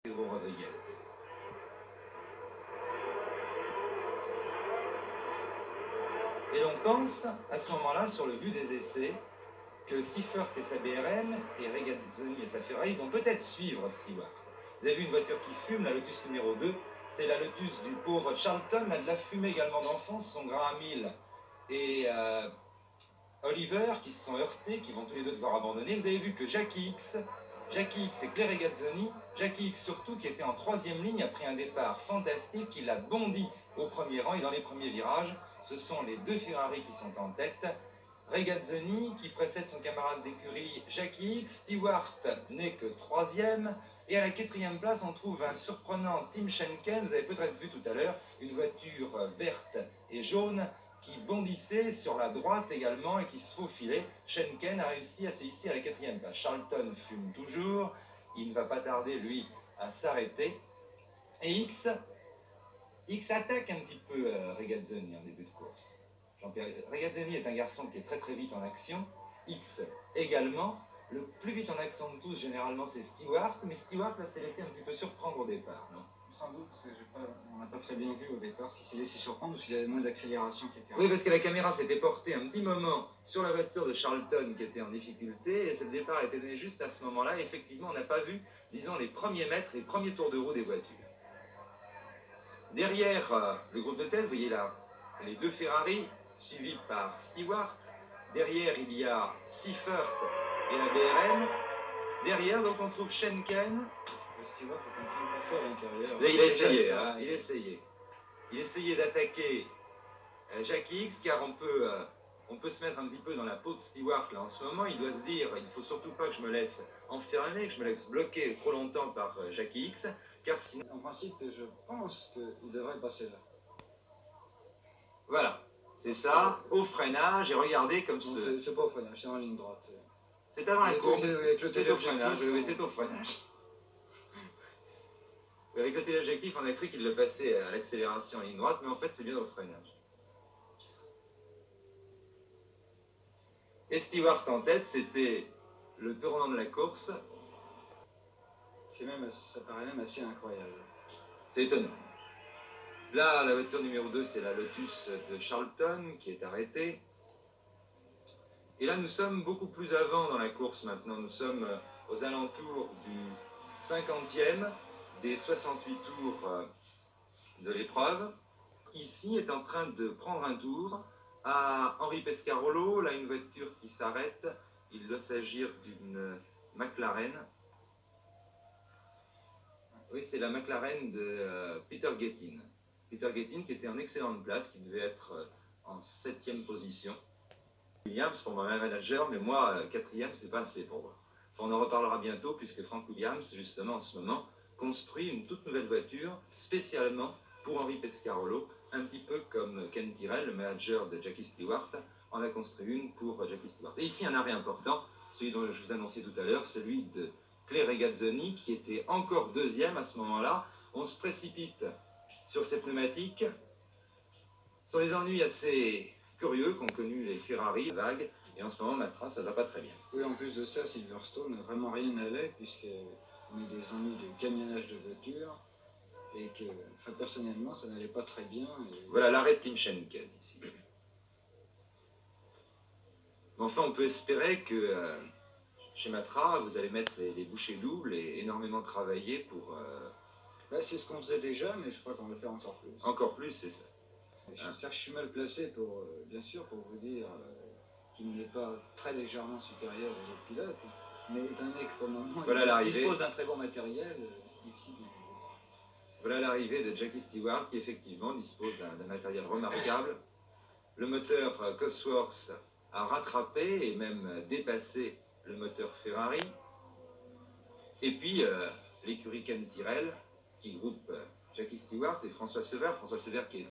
Pedro Rodriguez. Et l'on pense à ce moment-là, sur le vu des essais, que Seifert et sa BRM et Regazzoni et sa Ferrari vont peut-être suivre Stewart. Vous avez vu une voiture qui fume, la Lotus numéro 2, c'est la Lotus du pauvre Charlton, elle a de la fumée également d'enfance, son Graham Hill et Oliver qui se sont heurtés, qui vont tous les deux devoir abandonner. Vous avez vu que Jackie X et Claire Regazzoni, Jackie X surtout, qui était en troisième ligne, a pris un départ fantastique, il a bondi au premier rang et dans les premiers virages, ce sont les deux Ferrari qui sont en tête. Regazzoni qui précède son camarade d'écurie Jackie X, Stewart n'est que troisième, et à la quatrième place on trouve un surprenant Tim Schenken, vous avez peut-être vu tout à l'heure, une voiture verte et jaune qui bondissait sur la droite également et qui se faufilait. Schenken a réussi à s'hisser à la quatrième place. Charlton fume toujours, il ne va pas tarder lui à s'arrêter, et X attaque un petit peu Regazzoni en début de course. Regazzoni est un garçon qui est très très vite en action, X également. Le plus vite en action de tous, généralement, c'est Stewart, mais Stewart là, s'est laissé un petit peu surprendre au départ, non? Sans doute, parce que on n'a pas très bien vu au départ s'il s'est laissé surprendre ou s'il avait moins d'accélération que les Ferrari. Oui, parce que la caméra s'était portée un petit moment sur la voiture de Charlton qui était en difficulté, et ce départ a été donné juste à ce moment-là. Effectivement, on n'a pas vu, disons, les premiers mètres, les premiers tours de roue des voitures. Derrière le groupe de tête, vous voyez là, les deux Ferrari, suivis par Stewart. Derrière, il y a Seifert et la BRM. Derrière, donc, on trouve Schenken. Stewart est en train de passer à l'intérieur. Il a essayé, hein, il essayait. Il essayait d'attaquer Jackie X, car on peut se mettre un petit peu dans la peau de Stewart là en ce moment. Il doit se dire, il ne faut surtout pas que je me laisse enfermer, que je me laisse bloquer trop longtemps par Jackie X, car sinon... En principe, je pense qu'il devrait passer là. Voilà, c'est ça, au freinage, et regardez comme ce... C'est pas au freinage, c'est en ligne droite. C'est avant la courbe, c'est au freinage, oui, c'est au freinage. Avec le téléobjectif, on a cru qu'il le passait à l'accélération en ligne droite, mais en fait, c'est bien au freinage. Et Stewart en tête, c'était le tournant de la course. Ça paraît même assez incroyable. C'est étonnant. Là, la voiture numéro 2, c'est la Lotus de Charlton qui est arrêtée. Et là, nous sommes beaucoup plus avant dans la course maintenant. Nous sommes aux alentours du 50e des 68 tours de l'épreuve. Ici est en train de prendre un tour à Henri Pescarolo. Là, une voiture qui s'arrête. Il doit s'agir d'une McLaren. Oui, c'est la McLaren de Peter Gettin. Peter Gettin qui était en excellente place, qui devait être en 7e position. Williams pour ma manager, mais moi, 4e, c'est pas assez pour moi. Enfin, on en reparlera bientôt, puisque Frank Williams, justement, en ce moment, construit une toute nouvelle voiture, spécialement pour Henri Pescarolo, un petit peu comme Ken Tyrrell, le manager de Jackie Stewart, en a construit une pour Jackie Stewart. Et ici, un arrêt important, celui dont je vous annonçais tout à l'heure, celui de Claire Regazzoni, qui était encore 2e à ce moment-là. On se précipite sur ces pneumatiques. Ce sont des ennuis assez curieux qu'ont connu les Ferrari vagues, et en ce moment, Matra, ça ne va pas très bien. Oui, en plus de ça, Silverstone, vraiment rien n'allait, puisqu'on a des ennuis de camionnage de voitures, et que, enfin, personnellement, ça n'allait pas très bien. Et... Voilà l'arrêt de Tim Schenken, ici. Mais enfin, on peut espérer que chez Matra, vous allez mettre les bouchées doubles et énormément travailler pour... c'est ce qu'on faisait déjà, mais je crois qu'on va le faire encore plus. Encore plus, c'est ça. Je suis mal placé pour, bien sûr, pour vous dire qu'il n'est pas très légèrement supérieur aux autres pilotes, mais étant donné que pour le moment, voilà il dispose d'un très bon matériel, c'est difficile de juger. Voilà l'arrivée de Jackie Stewart, qui effectivement dispose d'un matériel remarquable. Le moteur Cosworth a rattrapé et même dépassé le moteur Ferrari. Et puis, l'écurie Ken Tyrrell, qui groupe Jackie Stewart et François Sever qui est